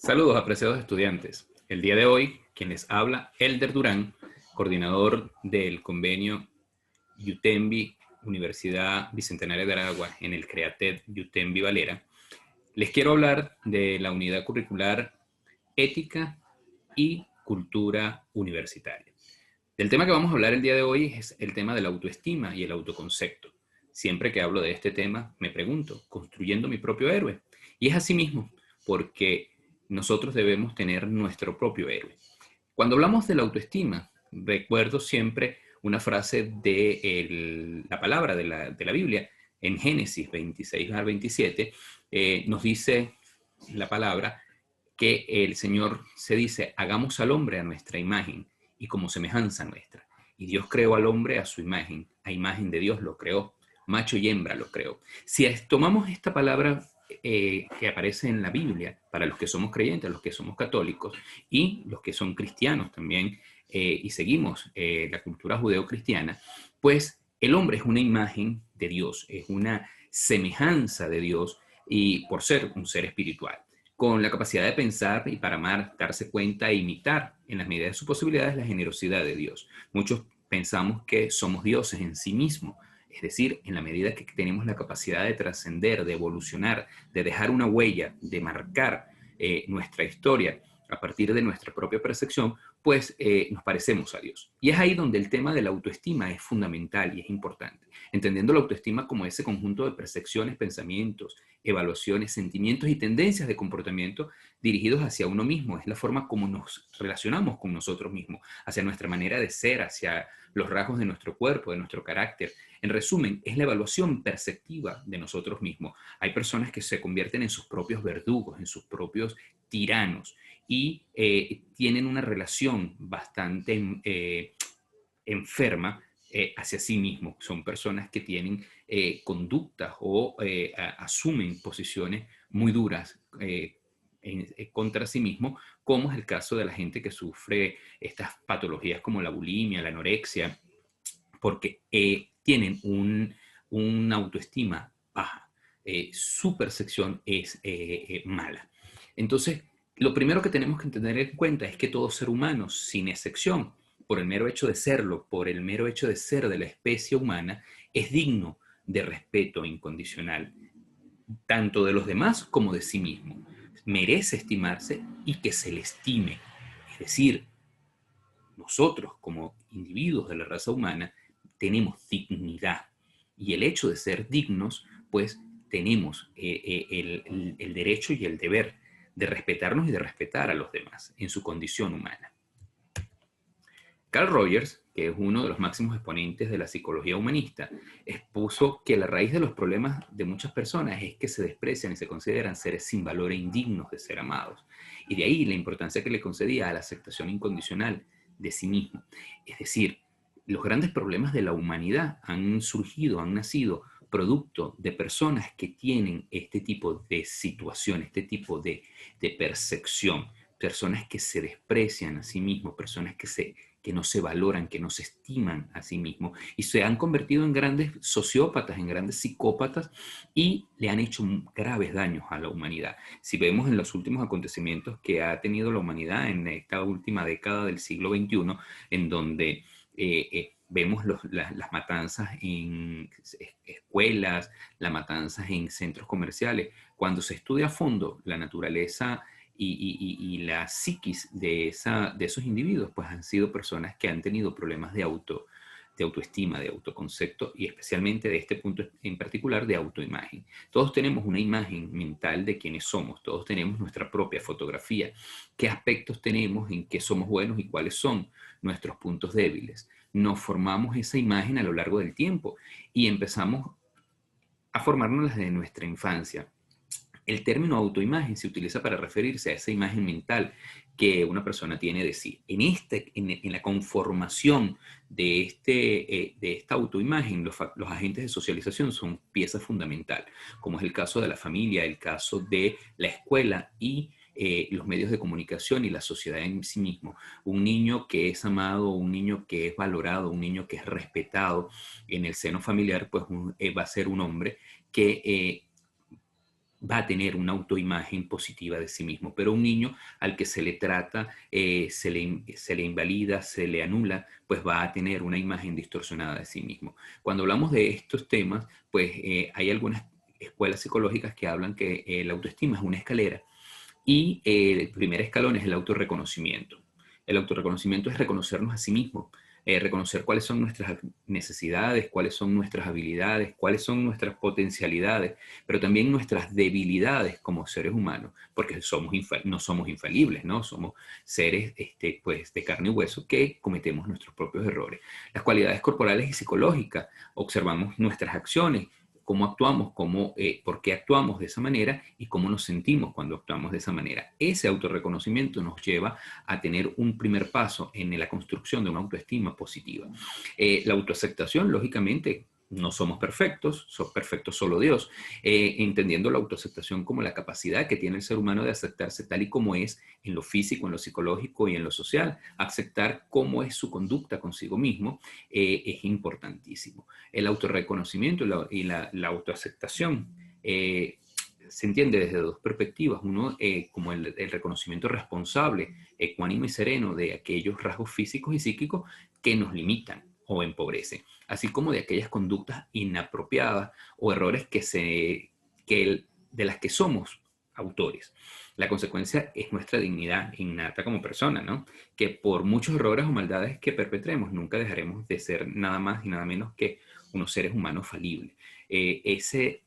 Saludos, apreciados estudiantes. El día de hoy, quien les habla, Elder Durán, coordinador del convenio UTEMBI Universidad Bicentenaria de Aragua en el CREATED UTEMBI Valera. Les quiero hablar de la unidad curricular Ética y Cultura Universitaria. El tema que vamos a hablar el día de hoy es el tema de la autoestima y el autoconcepto. Siempre que hablo de este tema, me pregunto, ¿construyendo mi propio héroe? Y es así mismo, porque nosotros debemos tener nuestro propio héroe. Cuando hablamos de la autoestima, recuerdo siempre una frase de la palabra de la Biblia. En Génesis 26 al 27 nos dice la palabra que el Señor se dice, hagamos al hombre a nuestra imagen y como semejanza nuestra. Y Dios creó al hombre a su imagen, a imagen de Dios lo creó, macho y hembra lo creó. Si tomamos esta palabra que aparece en la Biblia, para los que somos creyentes, los que somos católicos y los que son cristianos también, y seguimos la cultura judeocristiana, pues el hombre es una imagen de Dios, es una semejanza de Dios y por ser un ser espiritual con la capacidad de pensar y para amar, darse cuenta e imitar en las medidas de sus posibilidades la generosidad de Dios. Muchos pensamos que somos dioses en sí mismos, es decir, en la medida que tenemos la capacidad de trascender, de evolucionar, de dejar una huella, de marcar nuestra historia a partir de nuestra propia percepción, pues nos parecemos a Dios. Y es ahí donde el tema de la autoestima es fundamental y es importante, entendiendo la autoestima como ese conjunto de percepciones, pensamientos, evaluaciones, sentimientos y tendencias de comportamiento dirigidos hacia uno mismo. Es la forma como nos relacionamos con nosotros mismos, hacia nuestra manera de ser, hacia los rasgos de nuestro cuerpo, de nuestro carácter. En resumen, es la evaluación perceptiva de nosotros mismos. Hay personas que se convierten en sus propios verdugos, en sus propios tiranos y tienen una relación bastante enferma hacia sí mismos. Son personas que tienen conductas o asumen posiciones muy duras contra sí mismo, como es el caso de la gente que sufre estas patologías como la bulimia, la anorexia, porque tienen una autoestima baja. Su percepción es mala. Entonces, lo primero que tenemos que tener en cuenta es que todo ser humano, sin excepción, por el mero hecho de serlo, por el mero hecho de ser de la especie humana, es digno de respeto incondicional, tanto de los demás como de sí mismo. Merece estimarse y que se le estime. Es decir, nosotros como individuos de la raza humana tenemos dignidad y el hecho de ser dignos, pues tenemos el derecho y el deber de respetarnos y de respetar a los demás en su condición humana. Carl Rogers, que es uno de los máximos exponentes de la psicología humanista, expuso que la raíz de los problemas de muchas personas es que se desprecian y se consideran seres sin valor e indignos de ser amados. Y de ahí la importancia que le concedía a la aceptación incondicional de sí mismo. Es decir, los grandes problemas de la humanidad han surgido, han nacido producto de personas que tienen este tipo de situación, este tipo de percepción, personas que se desprecian a sí mismos, personas que no se valoran, que no se estiman a sí mismos y se han convertido en grandes sociópatas, en grandes psicópatas y le han hecho graves daños a la humanidad. Si vemos en los últimos acontecimientos que ha tenido la humanidad en esta última década del siglo XXI, en donde vemos las matanzas en escuelas, las matanzas en centros comerciales, cuando se estudia a fondo la naturaleza y la psiquis de esos individuos, pues han sido personas que han tenido problemas de autoestima, de autoconcepto y especialmente de este punto en particular de autoimagen. Todos tenemos una imagen mental de quiénes somos, todos tenemos nuestra propia fotografía, qué aspectos tenemos, en qué somos buenos y cuáles son nuestros puntos débiles. Nos formamos esa imagen a lo largo del tiempo y empezamos a formarnos desde nuestra infancia. El término autoimagen se utiliza para referirse a esa imagen mental que una persona tiene de sí. En la conformación de esta autoimagen, los agentes de socialización son pieza fundamental, como es el caso de la familia, el caso de la escuela y los medios de comunicación y la sociedad en sí mismo. Un niño que es amado, un niño que es valorado, un niño que es respetado en el seno familiar, pues va a ser un hombre que va a tener una autoimagen positiva de sí mismo, pero un niño al que se le trata, se le invalida, se le anula, pues va a tener una imagen distorsionada de sí mismo. Cuando hablamos de estos temas, pues hay algunas escuelas psicológicas que hablan que la autoestima es una escalera y el primer escalón es el autorreconocimiento. El autorreconocimiento es reconocernos a sí mismos, reconocer cuáles son nuestras necesidades, cuáles son nuestras habilidades, cuáles son nuestras potencialidades, pero también nuestras debilidades como seres humanos, porque no somos infalibles, ¿no? Somos seres pues, de carne y hueso que cometemos nuestros propios errores. Las cualidades corporales y psicológicas, observamos nuestras acciones, cómo actuamos, por qué actuamos de esa manera y cómo nos sentimos cuando actuamos de esa manera. Ese autorreconocimiento nos lleva a tener un primer paso en la construcción de una autoestima positiva. La autoaceptación, lógicamente, no somos perfectos, perfecto solo Dios, entendiendo la autoaceptación como la capacidad que tiene el ser humano de aceptarse tal y como es en lo físico, en lo psicológico y en lo social. Aceptar cómo es su conducta consigo mismo es importantísimo. El autorreconocimiento y la autoaceptación se entiende desde dos perspectivas. Uno, como el reconocimiento responsable, ecuánime y sereno de aquellos rasgos físicos y psíquicos que nos limitan o empobrecen, así como de aquellas conductas inapropiadas o errores de las que somos autores. La consecuencia es nuestra dignidad innata como persona, ¿no? Que por muchos errores o maldades que perpetremos, nunca dejaremos de ser nada más y nada menos que unos seres humanos falibles. Ese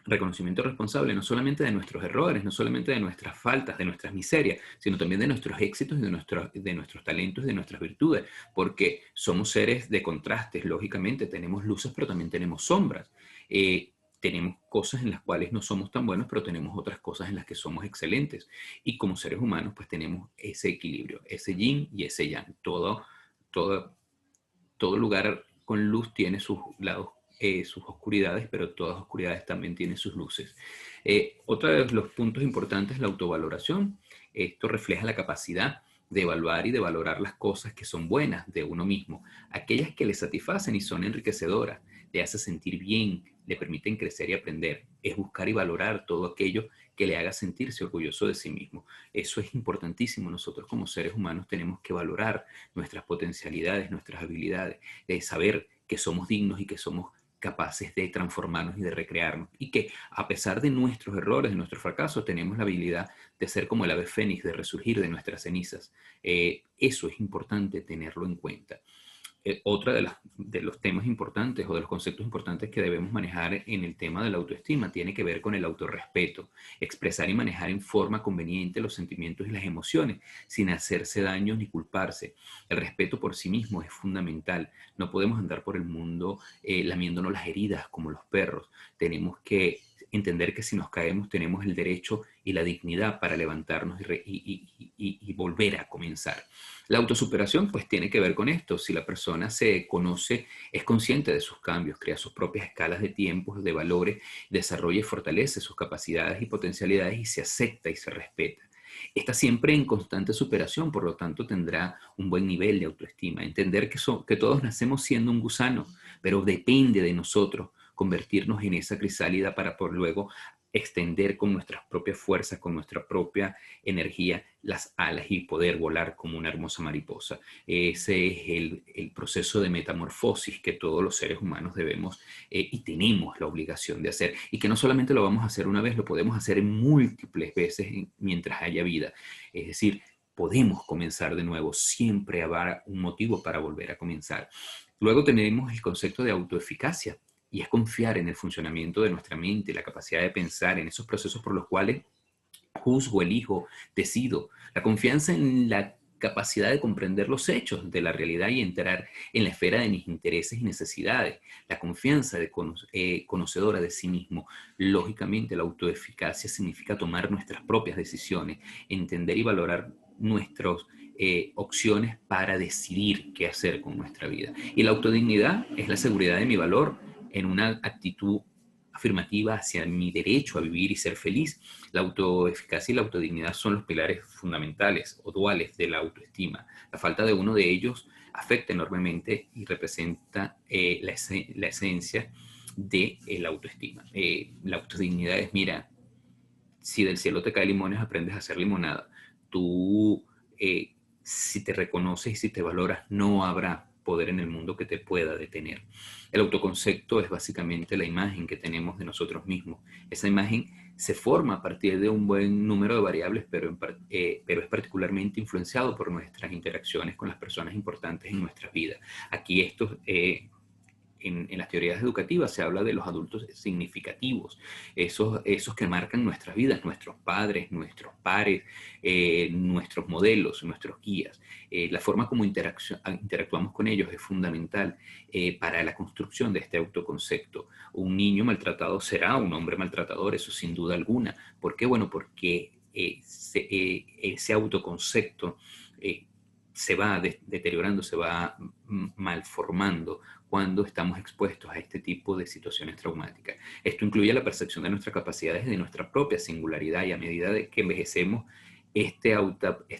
reconocimiento responsable no solamente de nuestros errores, no solamente de nuestras faltas, de nuestras miserias, sino también de nuestros éxitos y de nuestros talentos y de nuestras virtudes, porque somos seres de contrastes, lógicamente, tenemos luces, pero también tenemos sombras. Tenemos cosas en las cuales no somos tan buenos, pero tenemos otras cosas en las que somos excelentes. Y como seres humanos, pues tenemos ese equilibrio, ese yin y ese yang. Todo, todo lugar con luz tiene sus lados, sus oscuridades, pero todas oscuridades también tienen sus luces. Otro de los puntos importantes es la autovaloración. Esto refleja la capacidad de evaluar y de valorar las cosas que son buenas de uno mismo, aquellas que le satisfacen y son enriquecedoras, le hace sentir bien, le permiten crecer y aprender. Es buscar y valorar todo aquello que le haga sentirse orgulloso de sí mismo. Eso es importantísimo. Nosotros como seres humanos tenemos que valorar nuestras potencialidades, nuestras habilidades, de saber que somos dignos y que somos capaces de transformarnos y de recrearnos. Y que a pesar de nuestros errores, de nuestros fracasos, tenemos la habilidad de ser como el ave fénix, de resurgir de nuestras cenizas. Eso es importante tenerlo en cuenta. Otra de los temas importantes o de los conceptos importantes que debemos manejar en el tema de la autoestima tiene que ver con el autorrespeto, expresar y manejar en forma conveniente los sentimientos y las emociones sin hacerse daño ni culparse. El respeto por sí mismo es fundamental. No podemos andar por el mundo lamiéndonos las heridas como los perros. Tenemos que entender que si nos caemos tenemos el derecho y la dignidad para levantarnos y volver a comenzar. La autosuperación pues tiene que ver con esto. Si la persona se conoce, es consciente de sus cambios, crea sus propias escalas de tiempos, de valores, desarrolla y fortalece sus capacidades y potencialidades y se acepta y se respeta. Está siempre en constante superación, por lo tanto tendrá un buen nivel de autoestima. Entender que todos nacemos siendo un gusano, pero depende de nosotros convertirnos en esa crisálida para por luego extender con nuestras propias fuerzas, con nuestra propia energía, las alas y poder volar como una hermosa mariposa. Ese es el proceso de metamorfosis que todos los seres humanos debemos y tenemos la obligación de hacer. Y que no solamente lo vamos a hacer una vez, lo podemos hacer en múltiples veces mientras haya vida. Es decir, podemos comenzar de nuevo. Siempre habrá un motivo para volver a comenzar. Luego tenemos el concepto de autoeficacia. Y es confiar en el funcionamiento de nuestra mente, la capacidad de pensar en esos procesos por los cuales juzgo, elijo, decido. La confianza en la capacidad de comprender los hechos de la realidad y entrar en la esfera de mis intereses y necesidades. La confianza conocedora de sí mismo. Lógicamente, la autoeficacia significa tomar nuestras propias decisiones, entender y valorar nuestras opciones para decidir qué hacer con nuestra vida. Y la autodignidad es la seguridad de mi valor en una actitud afirmativa hacia mi derecho a vivir y ser feliz. La autoeficacia y la autodignidad son los pilares fundamentales o duales de la autoestima. La falta de uno de ellos afecta enormemente y representa la esencia de la autoestima. La autodignidad es, mira, si del cielo te caen limones, aprendes a hacer limonada. Tú, si te reconoces y si te valoras, no habrá poder en el mundo que te pueda detener. El autoconcepto es básicamente la imagen que tenemos de nosotros mismos. Esa imagen se forma a partir de un buen número de variables, pero es particularmente influenciado por nuestras interacciones con las personas importantes en nuestras vidas. Aquí esto en las teorías educativas se habla de los adultos significativos, esos que marcan nuestras vidas, nuestros padres, nuestros pares, nuestros modelos, nuestros guías. La forma como interactuamos con ellos es fundamental para la construcción de este autoconcepto. Un niño maltratado será un hombre maltratador, eso sin duda alguna. ¿Por qué? Bueno, porque ese autoconcepto se va deteriorando, se va malformando cuando estamos expuestos a este tipo de situaciones traumáticas. Esto incluye la percepción de nuestras capacidades y de nuestra propia singularidad, y a medida de que envejecemos, esta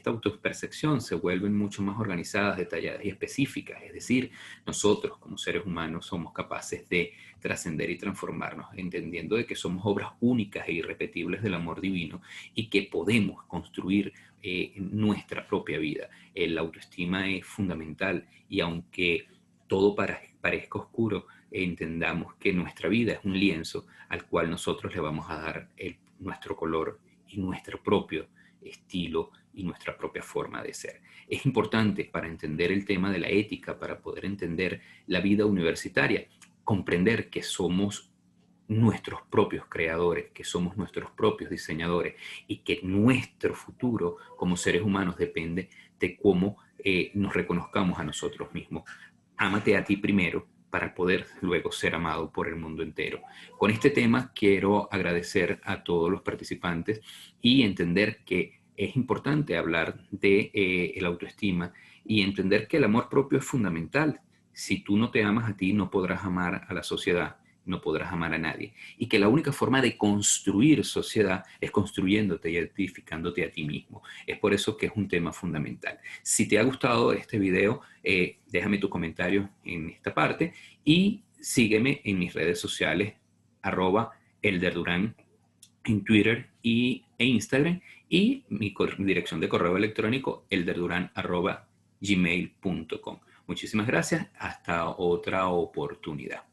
autopercepción se vuelve mucho más organizadas, detalladas y específicas. Es decir, nosotros como seres humanos somos capaces de trascender y transformarnos, entendiendo de que somos obras únicas e irrepetibles del amor divino y que podemos construir nuestra propia vida. La autoestima es fundamental, y aunque todo parezca oscuro, entendamos que nuestra vida es un lienzo al cual nosotros le vamos a dar nuestro color y nuestro propio estilo y nuestra propia forma de ser. Es importante para entender el tema de la ética, para poder entender la vida universitaria, comprender que somos nuestros propios creadores, que somos nuestros propios diseñadores, y que nuestro futuro como seres humanos depende de cómo nos reconozcamos a nosotros mismos. Ámate a ti primero para poder luego ser amado por el mundo entero. Con este tema quiero agradecer a todos los participantes y entender que es importante hablar de el autoestima y entender que el amor propio es fundamental. Si tú no te amas a ti, no podrás amar a la sociedad, no podrás amar a nadie. Y que la única forma de construir sociedad es construyéndote y edificándote a ti mismo. Es por eso que es un tema fundamental. Si te ha gustado este video, déjame tu comentario en esta parte y sígueme en mis redes sociales, @elderdurán en Twitter e Instagram, y mi dirección de correo electrónico elderduran@gmail.com. Muchísimas gracias. Hasta otra oportunidad.